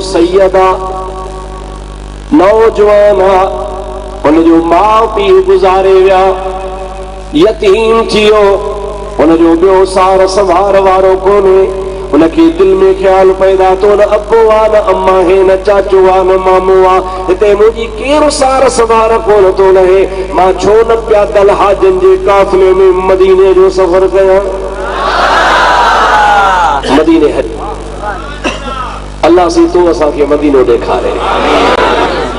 सैयदा नौजवान उनजो माउ पीउ गुज़ारे विया, यतीम थियो, उनजो ॿियो सार संभार वारो कोन्हे। उनखे दिल में ख्याल पैदा तो न अब्बो आ न अम्मा है न चाचो आ न मामो आ, हिते मुंहिंजी केरु सार संभार कोन थो लहे। मां छो न पिया तलहाजन जे काफ़िले में मदीने जो सफ़र कयां। मदीने अल्लाह सी तो असांखे मदीनो ॾेखारे।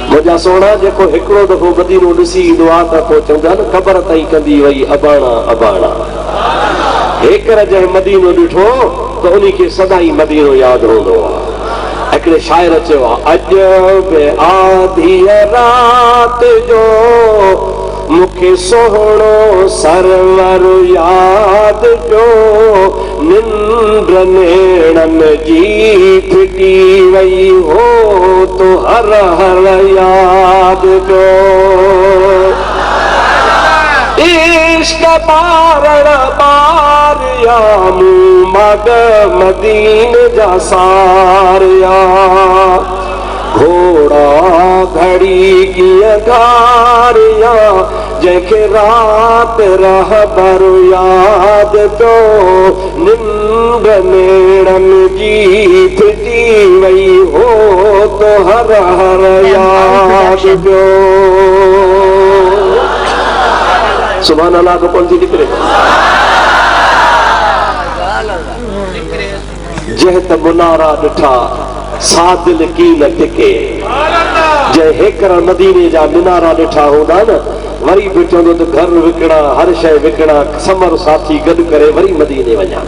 मुंहिंजा सोना जेको हिकिड़ो दफ़ो मदीनो ॾिसी ईंदो आहे त पोइ चवंदा न ख़बर ताईं कंदी वई अबाणा अबाणा। हेकर जंहिं मदीनो ॾिठो त उन्ही खे सदाई मदीनो यादि रहंदो आहे। हिकिड़े शाइर चयो आहे, अॼु बि आधी रात जो मूंखे सोहणो सरवर यादि जो, निंड नेणनि जी फिटी वई हो तो हर हर यादि जो। इश्क बारण बारिया मूं मग मदीने जा सारिया, घोड़ा घड़ी कीअं घारिया, जंहिंखे रात रहबर यादि तो, निंड नेणनि जी फिटी वई हो तो हर हर यादि जो। सुभान अल्लाह को कौन सी निकले जह त मुनारा ॾिठा सादिल की न टिके। जंहिं हेकर मदीने जा मिनारा ॾिठा हूंदा न, वरी बि चवंदो त घर विकिणा हर शइ विकिणा, समर साथी गॾु करे वरी मदीने वञा।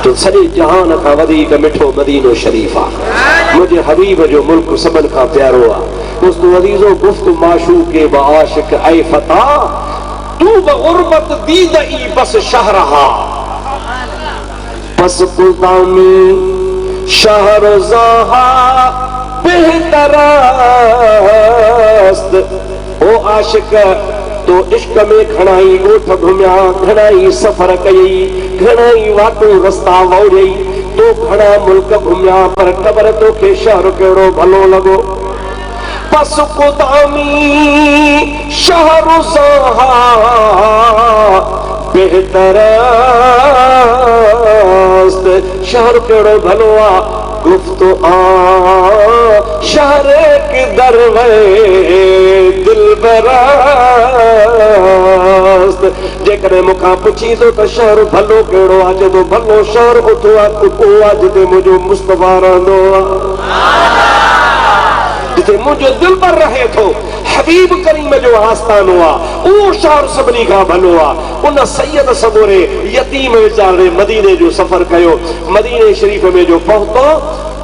तो सॼे जहान खां वधीक मिठो मदीनो शरीफ़ आहे। मुंहिंजे हबीब जो मुल्क सभिनि खां प्यारो आहे। दोस्तो अज़ीज़ो गुफ्त माशूक़े व आशिक ऐ फता, तू बग़ुरबत दीदई बस शहरहा, बस कुलतामी शहर ज़हा बेहतरस्त। ओ आशिक तो इश्क में घणाई ॻोठ घुमिया, घणाई सफ़र कई, घणाई वाटो रस्ता वौरियई, तो घणा मुल्क घुमिया, पर ख़बर तोखे शहर कहिड़ो भलो लॻो। बस कुलतामी शहर ज़हा बेहतरस्त। शहर कहिड़ो भलो आहे, गुफ्तो आ शहर किधर वे दिलबरस्त। जेकॾहिं मूंखां पुछी थो त शहर भलो कहिड़ो आहे, चए थो भलो शहर उथो आहे जिते मुंहिंजो मुस्तफ़ा रहंदो आहे, जिते मुंहिंजो दिलबर रहे थो, हबीब करीम जो आस्थानो आहे, उहो शहर सभिनी खां भलो आहे। उन सैयद सगोरे यतीम वीचारे मदीने जो सफ़र कयो। मदीने शरीफ़ में जो पहुतो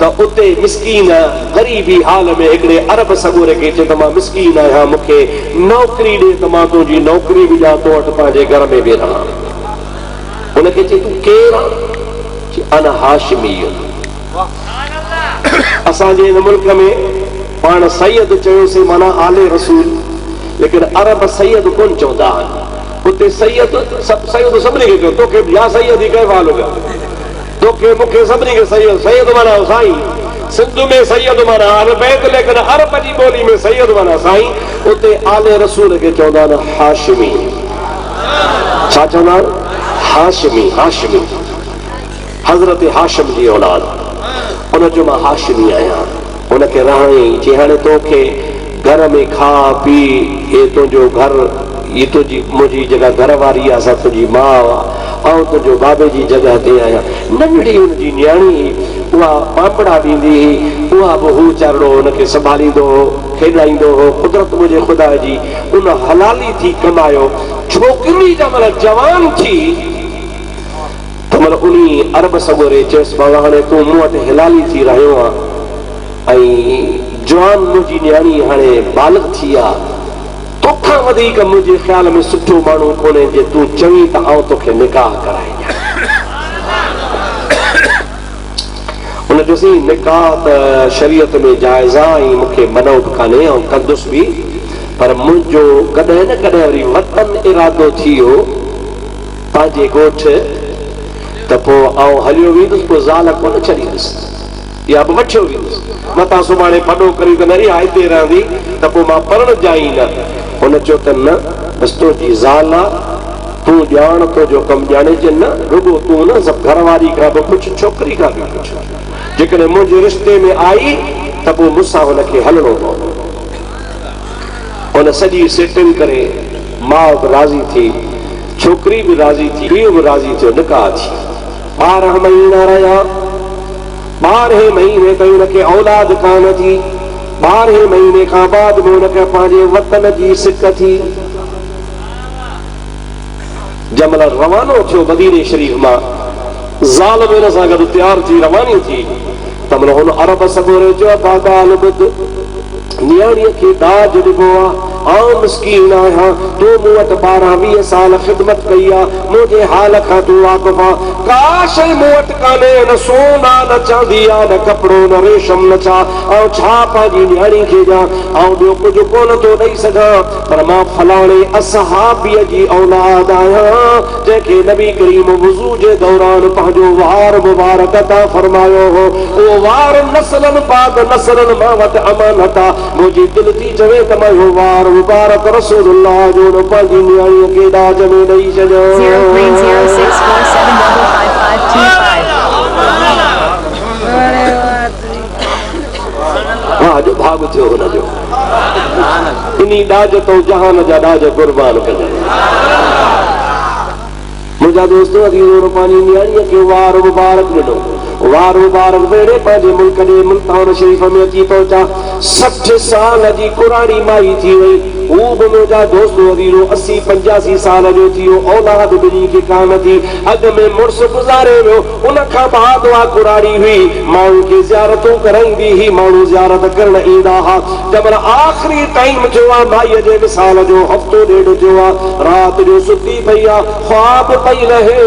त उते मिस्कीन ग़रीबी हाल में हिकिड़े अरब सगोरे खे चए त मां मिस्कीन आहियां, मूंखे नौकरी ॾे त मां तुंहिंजी नौकरी बि ॾियां, तो वटि पंहिंजे घर में बि रहां। उनखे चए तूं केरु आहे? अना हाशिमी। असांजे हिन मुल्क में पाण सैयद चयोसीं माना आले रसूल, लेकिन अरब सैयद कोन चवंदा आहिनि। उते सैयद सैयद सभिनी खे कयो, तोखे या सैयद ही कयो वालो कयो, तोखे मूंखे सभिनी खे सैयद। सैयद माना साईं, सिंध में सैयद माना अरबैत, लेकिन अरब जी ॿोली में सैयद माना साईं। उते आले रसूल खे चवंदा आहिनि हाशिमी। छा चवंदा आहिनि? हाशिमी। हाशिमी हज़रत हाशिम जी औलाद, उनजो मां हाशिमी आहियां। उनखे रहणी चई हाणे तोखे घर में खा पी, हे तुंहिंजो घर, ये तुंहिंजी मुंहिंजी जॻह घर वारी आहे, असां तुंहिंजी माउ आहे, ऐं तुंहिंजो बाबे जी जॻह ते आहियां। नंढड़ी हुनजी न्याणी उहा पापड़ा ॾींदी हुई, उहा बि हू चारड़ो हुनखे संभालींदो हो, खेॾाईंदो हो। कुदरत मुंहिंजे ख़ुदा जी उन हलाली थी कमायो। छोकिरी जंहिं जवान थी त मतलब उन अरब सगोरे चयसि बाबा हाणे तूं मूं वटि हिलाली थी रहियो आहे, ऐं जवान मुंहिंजी न्याणी हाणे बालिग़ थी आहे, तोखां वधीक मुंहिंजे ख़्याल में सुठो माण्हू कोन्हे जे तूं चवीं त आउं तोखे निकाह कराए ॾियां। उन चयोसीं निकाह त शरीयत में जाइज़ आहे ऐं मूंखे मनो बि कान्हे ऐं कंदुसि बि, पर मुंहिंजो कॾहिं न कॾहिं वरी वतन इरादो थी वियो पंहिंजे ॻोठ त पोइ आउं हलियो वेंदुसि, पोइ ज़ाल कोन छॾींदुसि। या बि वठियो वेंदुसि मथां सुभाणे पॾो करी त न इहा हिते रहंदी त पोइ मां पढ़ण जाई न। हुन चयो त न बसि तुंहिंजी ज़ाल आहे तूं ॼाण तुंहिंजो कमु ॼाणिजे न रुॻो तूं न सभु घरवारी खां बि पुछ छोकिरी खां बि पुछ जेकॾहिं मुंहिंजे रिश्ते में आई त पोइ मूंसां हुनखे हलणो पवंदो। हुन सॼी सेटिंग करे माउ बि राज़ी थी छोकिरी बि राज़ी थी पीउ बि राज़ी थियो निकाह थी 12 महीना रहिया 12 महीने ताईं हुनखे औलाद कान थी 12 महीने खां बाद में हुनखे पंहिंजे वतन जी सिक थी। जमल रवानो थियो मदीने शरीफ़ मां ज़ाल में सां गॾु तयारु थी रवानी थी त हुन अरब सॻोरे चयो बागाल ॿुध नियाणीअ खे दाज ॾिबो आहे आउं मिस्कीन आहियां तूं मूं वटि 12-20 साल ख़िदमत कई आहे मुंहिंजे हाल खां तूं वाक़ुफ़ आहे का शइ मूं वटि कान्हे न सोना न चांदी आहे न कपिड़ो न रेशम न छा पंहिंजी नियाणी खे ॾियां ऐं ॿियो कुझु कोन थो ॾेई सघां पर मां फलाणे असहाबीअ जी औलाद आहियां जंहिंखे नबी करीम वुज़ू जे दौरान पंहिंजो वार मुबारक अता फरमायो हो उहो वार नसलनि बाद नसलनि मां वटि अमानत आहे मुंहिंजी दिलि थी चवे त मां इहो वार मुबारक रसूलुल्लाह जो न पंहिंजी नियाणीअ खे दाज में ॾेई छॾियो। 03064745525 जो भाग थियो हुनजो इन्ही ॾाज तो जहान जा ॾाज क़ुर्बान कजनि। मुंहिंजा दोस्तो अजीज़ो पंहिंजी नियाणीअ खे वार मुबारक ॾिनो वार मुबारक वेड़े पंहिंजे मुल्क ॾे मुल्तान शरीफ़ में अची पहुचा 60 साल जी कुराड़ी माई थी वई हू बि मुंहिंजा दोस्तो अजीज़ो 80-85 साल जो थी वियो औलाद ॿिन्ही खे कान थी अॻ में मुड़ुसु गुज़ारे वियो उन खां बाद उहा कुराड़ी हुई माण्हू खे ज़ियारतूं कराईंदी हुई माण्हू ज़ियारत करण ईंदा हुआ जंहिंमहिल आख़िरी टाइम थियो आहे माईअ जे विसाल जो हफ़्तो ॾेढ थियो आहे राति जो सुती पई आहे ख्वाब पई रहे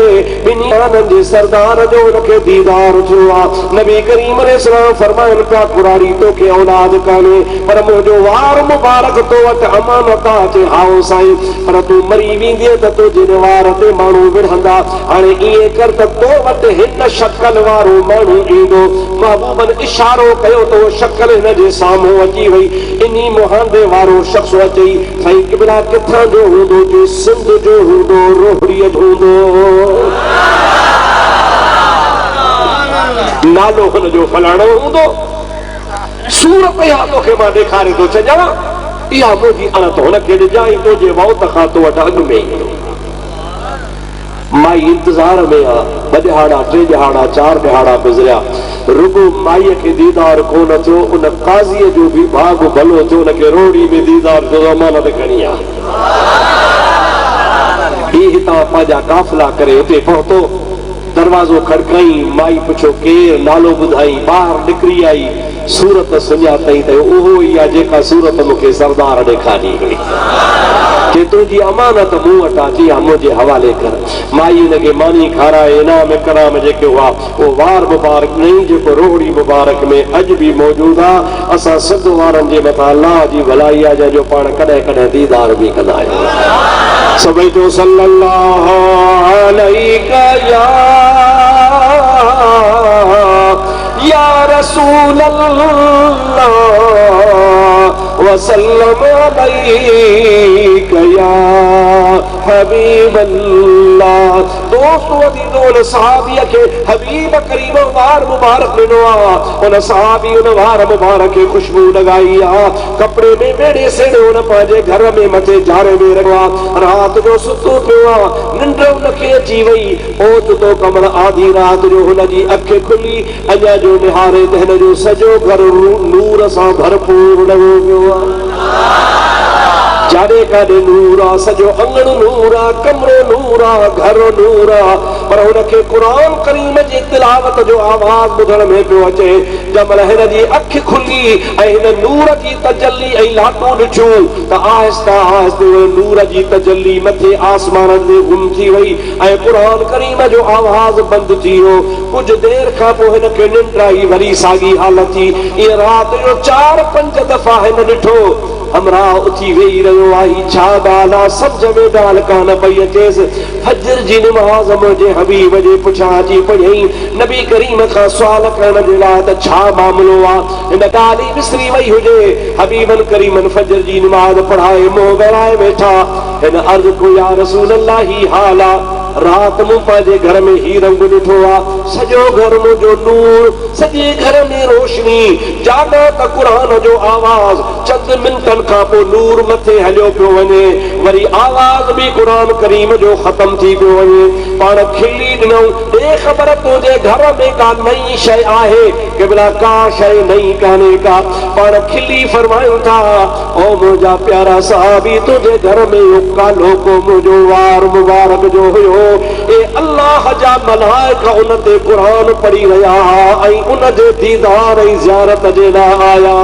ॿिन्ही आनंद जे सरदार जो हुनखे दीदार थियो आहे नबी करीम अलैहिस्सलाम फरमाइनि पिया कुराड़ी तोखे औलाद कान्हे पर मुंहिंजो वार मुबारक तो वटि अमानत आहे चए हाओ साईं पर तूं मरी वेंदीअ त तुंहिंजे वार ते माण्हू विढ़ंदा हाणे ईअं कर त तो वटि हिन शक्ल वारो माण्हू ईंदो महबूबन इशारो कयो त उहो शक्ल हिन जे साम्हूं अची वई इन्ही मुहांदे वारो शख़्स अची साईं क़िबला किथां जो हूंदो चए सिंध जो हूंदो रोहड़ीअ जो हूंदो नालो हुनजो फलाणो हूंदो सूरत इहा तोखे मां ॾेखारे थो छॾियां इहा मुंहिंजी अणत हुनखे ॾिजाई तुंहिंजे वक़्त खां तो वटि अॻु में ईंदो माई इंतज़ार में आहे 2 ॾहाड़ा 3 ॾहाड़ा 4 ॾहाड़ा गुज़रिया रुगो माईअ खे दीदार कोन थियो उन काज़ीअ जो बि भाग भलो थियो उनखे रोड़ी में दीदार जो अमानत खणी आहे ही हितां पंहिंजा काफ़िला करे हुते पहुतो दरवाज़ो खड़काई माई पुछो केर नालो ॿुधाई ॿाहिरि निकिरी आई सूरत सुञातई त उहो ई आहे जेका सूरत मूंखे सरदार ॾेखारी हुई जे तुंहिंजी अमानत मूं वटि अची आहे मुंहिंजे हवाले कर माई हुनखे मानी खाराए इनाम इकराम जेके हुआ उहो वार मुबारक नहीं जेको रोहड़ी मुबारक में अॼु बि मौजूदु आहे असां सिंध वारनि जे मथां अलाह जी भलाई आहे जंहिंजो पाण कॾहिं कॾहिं दीदार बि कंदा आहियूं सभई जो सल्लल्लाहु अलैहि या रसूल अल्लाह वसल्लम अलैका या हबीब अल्लाह दोस्तों अजीजों सहाबिया के हबीब करीम वार मुबारक ॾिनो आहे उन सहाबी उन वार मुबारक खे खुशबू लगाई आहे कपड़े में बेड़े सेड़े उन पंहिंजे घर में मथे झारे में रखियो आहे राति जो सुतो पियो आहे निंड उनखे अची वई ओचितो कमर आधी राति जो हुनजी अखि खुली अञा जो निहारे त हिन जो सॼो घर नूर सां भरपूर लॻो पियो आहे जाॾे काॾे नूर आहे सॼो अंगण नूर आहे कमरो नूर आहे घर नूर आहे पर हुनखे क़ुरान करीम जी तिलावत जो आवाज़ ॿुधण में पियो अचे जंहिंमहिल हिन जी अखि खुली ऐं हिन नूर जी तजल्ली ऐं लाटूं ॾिठियूं त आहिस्ता आहिस्ते नूर जी तजल्ली मथे आसमान ते गुम थी वई ऐं क़ुरान करीम जो आवाज़ बंदि थी वियो कुझु देर खां पोइ हिनखे निंड आई वरी साॻी हालत थी ईअं राति जो 4-5 दफ़ा हिन ॾिठो हमरा उथी वेही रहियो आहे छा ॻाल्हि आहे सम्झ में ॻाल्हि कान पई अचेसि फजर जी नमाज़ मुंहिंजे हबीब जे पुठियां अची पढ़ियई नबी करीम खां सुवाल करण जे लाइ त छा मामिलो आहे हिन ॻाल्हि विसरी वई हुजे हबीबन करीमन फजर जी नमाज़ पढ़ाए मुंहुं ॻड़ाए वेठा हिन अर्ज़ को या रसूल अल्लाह ही हाल आहे रात मूं पंहिंजे घर में ही रंग ॾिठो आहे सॼो घर मुंहिंजो नूर सॼे घर में रोशनी जाॻो त क़ुरान जो आवाज़ चंद मिंटनि खां पोइ नूर मथे हलियो पियो वञे वरी आवाज़ बि क़ुरान करीम जो ख़तम थी पियो वञे पाण खिली ॾिनऊं ॾे ख़बर तुंहिंजे घर में का नई शइ आहे कि भला का शइ नई कान्हे का पाण खिली फरमायूं था ओ मुंहिंजा प्यारा साहबी तुंहिंजे घर में इहो कालो को मुंहिंजो वार मुबारक जो हुयो ए अल्लाह जा मलाइका उन ते क़ुरान पढ़ी रहिया ऐं उन जे दीदार ऐं ज़ियारत जे लाइ आया